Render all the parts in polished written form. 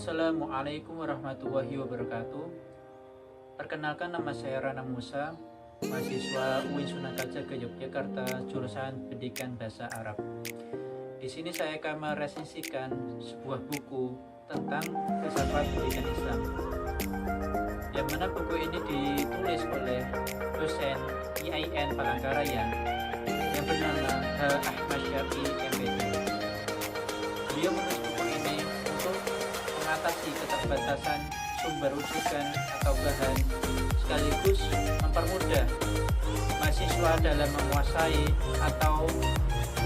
Assalamualaikum warahmatullahi wabarakatuh. Perkenalkan, nama saya Rana Musa, mahasiswa UIN Sunan Kalijaga Yogyakarta, jurusan Pendidikan Bahasa Arab. Di sini saya akan meresensikan sebuah buku tentang filsafat pendidikan Islam, yang mana buku ini ditulis oleh dosen IAIN Palangkaraya yang bernama H. Ahmad Syafi'i MPD. Beliau menulis buku ini untuk mengatasi keterbatasan sumber rujukan atau bahan, sekaligus mempermudah mahasiswa dalam menguasai atau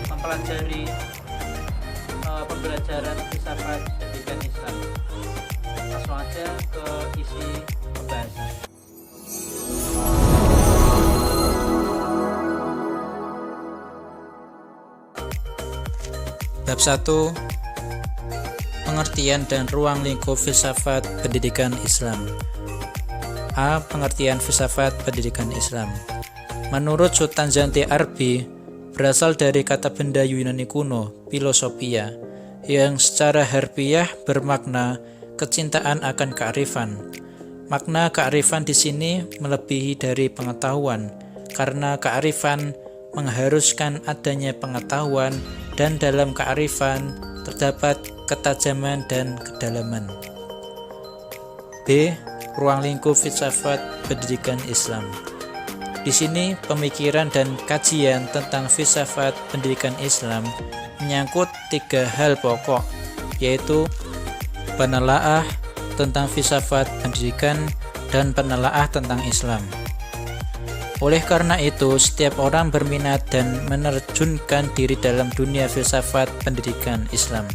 mempelajari pembelajaran filsafat pendidikan Islam. Langsung aja ke isi pembahasan. Bab 1. Pengertian dan ruang lingkup filsafat pendidikan Islam. A. Pengertian filsafat pendidikan Islam. Menurut Sultan Zanti Arbi, berasal dari kata benda Yunani kuno, filosofia, yang secara harfiah bermakna kecintaan akan kearifan. Makna kearifan di sini melebihi dari pengetahuan, karena kearifan mengharuskan adanya pengetahuan, dan dalam kearifan terdapat ketajaman dan kedalaman. B. Ruang lingkup filsafat pendidikan Islam. Di sini pemikiran dan kajian tentang filsafat pendidikan Islam menyangkut 3 hal pokok, yaitu penelaah tentang filsafat pendidikan dan penelaah tentang Islam. Oleh karena itu, setiap orang berminat dan menerjunkan diri dalam dunia filsafat pendidikan Islam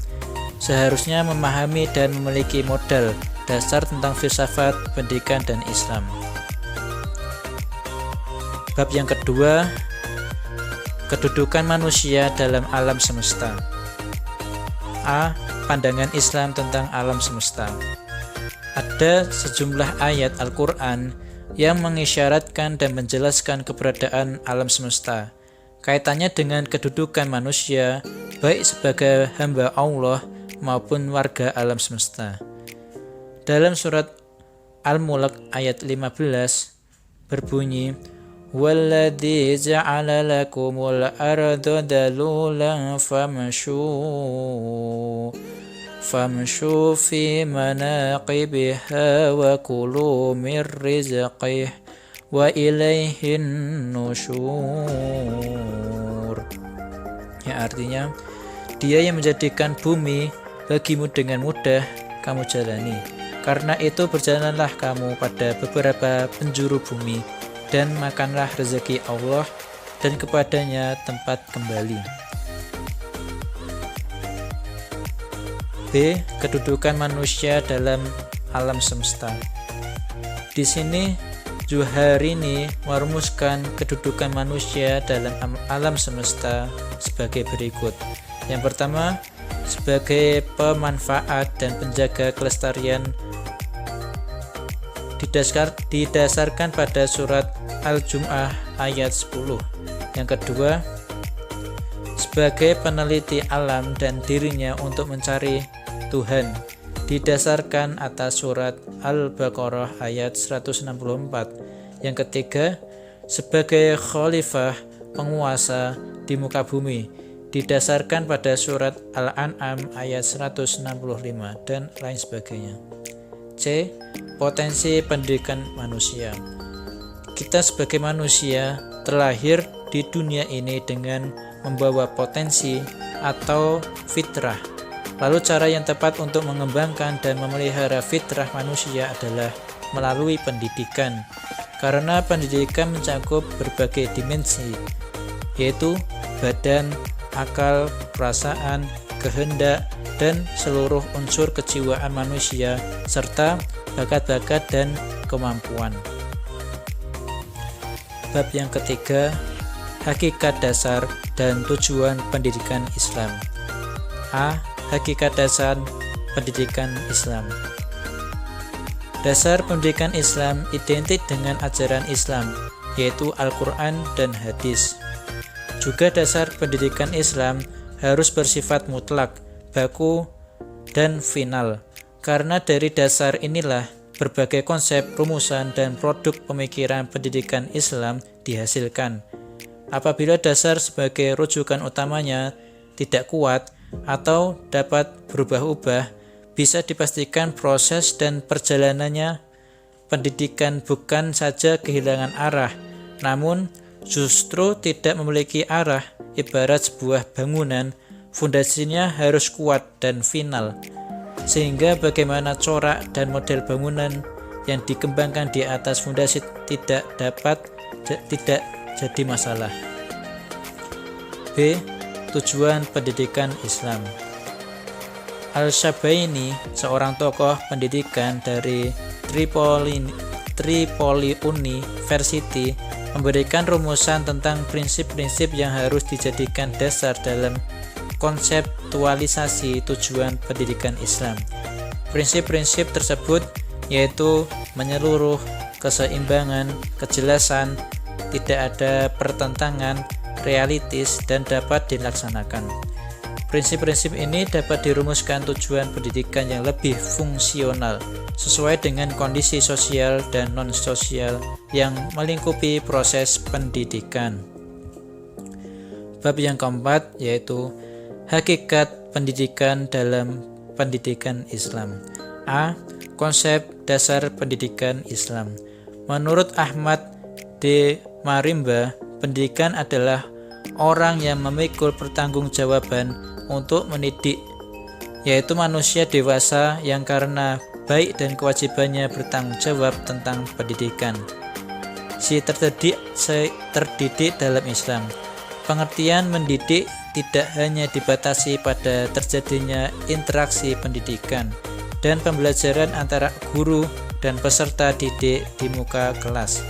seharusnya memahami dan memiliki modal dasar tentang filsafat pendidikan dan Islam. Bab yang kedua, kedudukan manusia dalam alam semesta. A. Pandangan Islam tentang alam semesta. Ada sejumlah ayat Al-Quran yang mengisyaratkan dan menjelaskan keberadaan alam semesta, kaitannya dengan kedudukan manusia, baik sebagai hamba Allah maupun warga alam semesta. Dalam surat Al-Mulk ayat 15 berbunyi, وَالَّذِي جَعَلَ لَكُمُ الْأَرْضَ ذَلُولًا فَامْشُوا فِي مَنَاقِبِهَا وَكُلُوا مِنْ رِزْقِهِ وَإِلَيْهِ النُّشُورُ. Ya, artinya, Dia yang menjadikan bumi bagimu dengan mudah kamu jalani. Karena itu berjalanlah kamu pada beberapa penjuru bumi dan makanlah rezeki Allah, dan kepadanya tempat kembali. B. Kedudukan manusia dalam alam semesta. Di sini Zuhairini merumuskan kedudukan manusia dalam alam semesta sebagai berikut. Yang pertama, sebagai pemanfaat dan penjaga kelestarian, didasarkan pada surat Al-Jum'ah ayat 10. Yang kedua, sebagai peneliti alam dan dirinya untuk mencari Tuhan, didasarkan atas surat Al-Baqarah ayat 164. Yang ketiga, sebagai khalifah penguasa di muka bumi, didasarkan pada surat Al-An'am ayat 165 dan lain sebagainya. C. Potensi pendidikan manusia. Kita sebagai manusia terlahir di dunia ini dengan membawa potensi atau fitrah. Lalu cara yang tepat untuk mengembangkan dan memelihara fitrah manusia adalah melalui pendidikan. Karena pendidikan mencakup berbagai dimensi, yaitu badan, akal, perasaan, kehendak, dan seluruh unsur kejiwaan manusia, serta bakat-bakat dan kemampuan. Bab yang ketiga, hakikat dasar dan tujuan pendidikan Islam. A. Hakikat dasar pendidikan Islam. Dasar pendidikan Islam identik dengan ajaran Islam, yaitu Al-Quran dan hadis. Juga dasar pendidikan Islam harus bersifat mutlak, baku, dan final. Karena dari dasar inilah berbagai konsep, rumusan, dan produk pemikiran pendidikan Islam dihasilkan. Apabila dasar sebagai rujukan utamanya tidak kuat atau dapat berubah-ubah, bisa dipastikan proses dan perjalanannya pendidikan bukan saja kehilangan arah, namun justru tidak memiliki arah. Ibarat sebuah bangunan, fondasinya harus kuat dan final, sehingga bagaimana corak dan model bangunan yang dikembangkan di atas fondasi tidak jadi masalah. B. Tujuan pendidikan Islam. Al-Shabaini, seorang tokoh pendidikan dari Tripoli University, memberikan rumusan tentang prinsip-prinsip yang harus dijadikan dasar dalam konseptualisasi tujuan pendidikan Islam. Prinsip-prinsip tersebut yaitu menyeluruh, keseimbangan, kejelasan, tidak ada pertentangan, realistis, dan dapat dilaksanakan. Prinsip-prinsip ini dapat dirumuskan tujuan pendidikan yang lebih fungsional, sesuai dengan kondisi sosial dan non-sosial yang melingkupi proses pendidikan. Bab yang keempat yaitu hakikat pendidikan dalam pendidikan Islam. A. Konsep dasar pendidikan Islam. Menurut Ahmad D. Marimba, pendidikan adalah orang yang memikul pertanggungjawaban untuk mendidik, yaitu manusia dewasa yang karena baik dan kewajibannya bertanggung jawab tentang pendidikan. Si terdidik dalam Islam. Pengertian mendidik tidak hanya dibatasi pada terjadinya interaksi pendidikan dan pembelajaran antara guru dan peserta didik di muka kelas,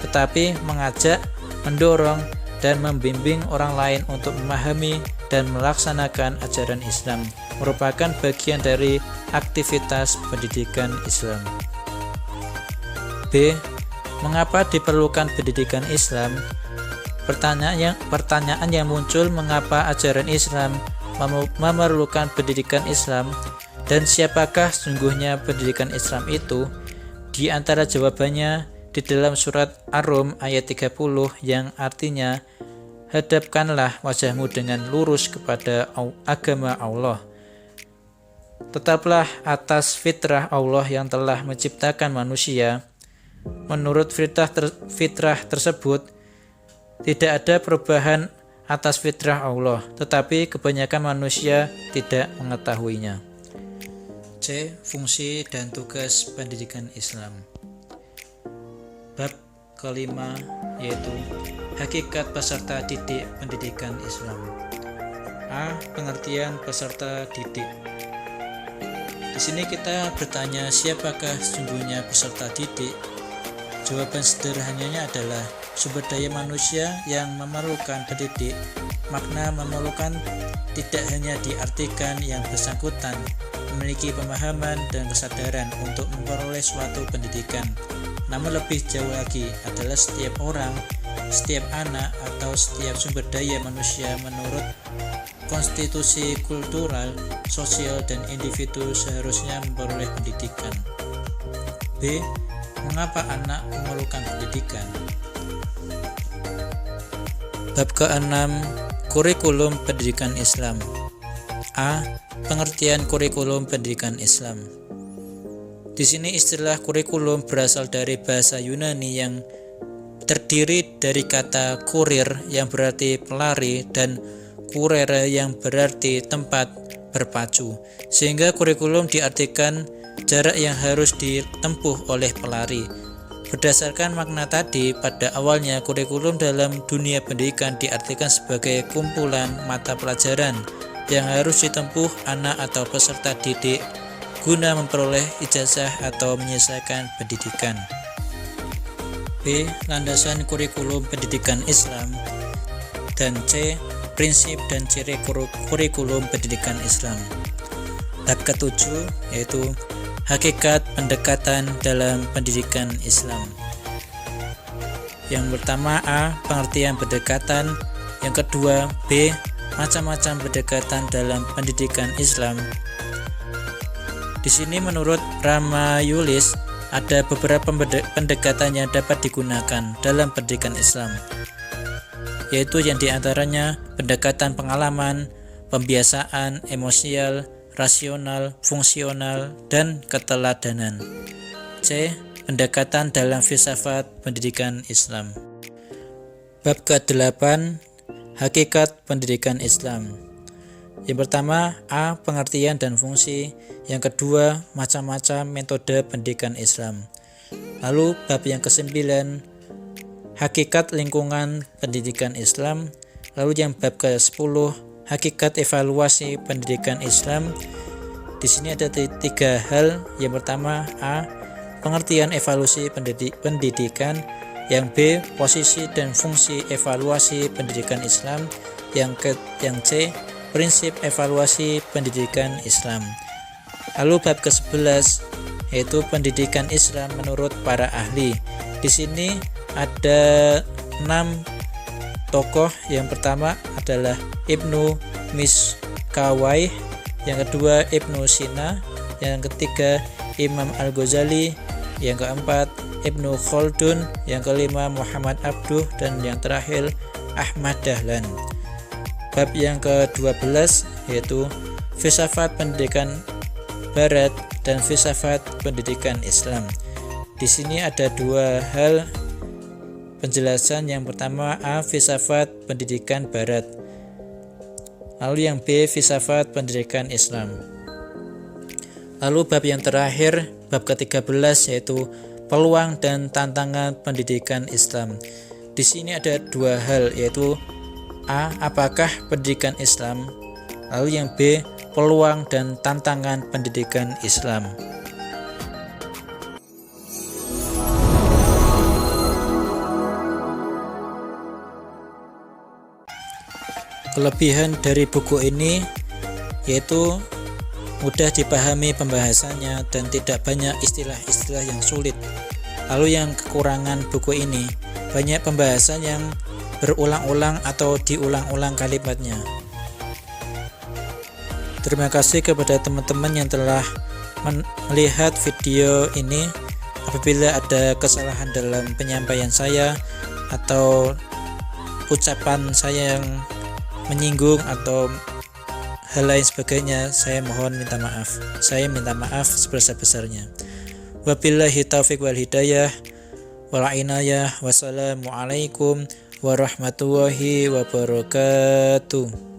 tetapi mengajak, mendorong, dan membimbing orang lain untuk memahami dan melaksanakan ajaran Islam merupakan bagian dari aktivitas pendidikan Islam. B. Mengapa diperlukan pendidikan Islam? Pertanyaan yang muncul, mengapa ajaran Islam memerlukan pendidikan Islam dan siapakah sesungguhnya pendidikan Islam itu? Di antara jawabannya di dalam surat Ar-Rum ayat 30 yang artinya, hadapkanlah wajahmu dengan lurus kepada agama Allah. Tetaplah atas fitrah Allah yang telah menciptakan manusia. Menurut fitrah tersebut, tidak ada perubahan atas fitrah Allah, tetapi kebanyakan manusia tidak mengetahuinya. C. Fungsi dan tugas pendidikan Islam. Bab kelima yaitu hakikat peserta didik pendidikan Islam. A. Pengertian peserta didik. Di sini kita bertanya, siapakah sesungguhnya peserta didik? Jawaban sederhananya adalah sumber daya manusia yang memerlukan pendidik. Makna memerlukan tidak hanya diartikan yang bersangkutan memiliki pemahaman dan kesadaran untuk memperoleh suatu pendidikan, namun lebih jauh lagi adalah setiap orang, setiap anak, atau setiap sumber daya manusia menurut konstitusi kultural, sosial, dan individu seharusnya memperoleh pendidikan. B. Mengapa anak memerlukan pendidikan? Bab ke-6, kurikulum pendidikan Islam. A. Pengertian kurikulum pendidikan Islam. Di sini istilah kurikulum berasal dari bahasa Yunani yang terdiri dari kata kurir yang berarti pelari dan kurere yang berarti tempat berpacu, sehingga kurikulum diartikan jarak yang harus ditempuh oleh pelari. Berdasarkan makna tadi, pada awalnya kurikulum dalam dunia pendidikan diartikan sebagai kumpulan mata pelajaran yang harus ditempuh anak atau peserta didik guna memperoleh ijazah atau menyelesaikan pendidikan. B. Landasan kurikulum pendidikan Islam. Dan C. Prinsip dan ciri kurikulum pendidikan Islam. Bab ke-7 yaitu hakikat pendekatan dalam pendidikan Islam. Yang pertama A. Pengertian pendekatan. Yang kedua B. Macam-macam pendekatan dalam pendidikan Islam. Di Di sini menurut Ramayulis ada beberapa pendekatan yang dapat digunakan dalam pendidikan Islam, yaitu yang diantaranya pendekatan pengalaman, pembiasaan, emosial, rasional, fungsional, dan keteladanan. C. Pendekatan dalam filsafat pendidikan Islam. Bab ke-8, Hakikat pendidikan Islam. Yang pertama, A. Pengertian dan fungsi. Yang kedua, macam-macam metode pendidikan Islam. Lalu bab yang ke-9, Hakikat lingkungan pendidikan Islam. Lalu yang bab ke-10, Hakikat evaluasi pendidikan Islam. Di sini ada 3 hal. Yang pertama, A. Pengertian evaluasi pendidikan. Yang B. Posisi dan fungsi evaluasi pendidikan Islam. Yang C. Prinsip evaluasi pendidikan Islam. Lalu bab ke-11 yaitu pendidikan Islam menurut para ahli. Di sini ada 6 tokoh. Yang pertama adalah Ibnu Miskawayh, yang kedua Ibnu Sina, yang ketiga Imam Al-Ghazali, yang keempat Ibnu Khaldun, yang kelima Muhammad Abduh, dan yang terakhir Ahmad Dahlan. Bab yang ke-12 yaitu filsafat pendidikan Barat dan filsafat pendidikan Islam. Di sini ada 2 hal penjelasan. Yang pertama, A. Filsafat pendidikan Barat. Lalu yang B. Filsafat pendidikan Islam. Lalu bab yang terakhir, bab ke-13 yaitu peluang dan tantangan pendidikan Islam. Di sini ada 2 hal yaitu A. Apakah pendidikan Islam? Lalu yang B. Peluang dan tantangan pendidikan Islam. Kelebihan dari buku ini yaitu mudah dipahami pembahasannya dan tidak banyak istilah-istilah yang sulit. Lalu yang kekurangan buku ini, banyak pembahasan yang berulang-ulang atau diulang-ulang kalimatnya. Terima kasih kepada teman-teman yang telah melihat video ini. Apabila ada kesalahan dalam penyampaian saya atau ucapan saya yang menyinggung atau hal lain sebagainya, saya mohon minta maaf. Saya minta maaf sebesar-besarnya. Wabillahi taufiq wal hidayah wal inayah. Wassalamualaikum warahmatullahi wabarakatuh.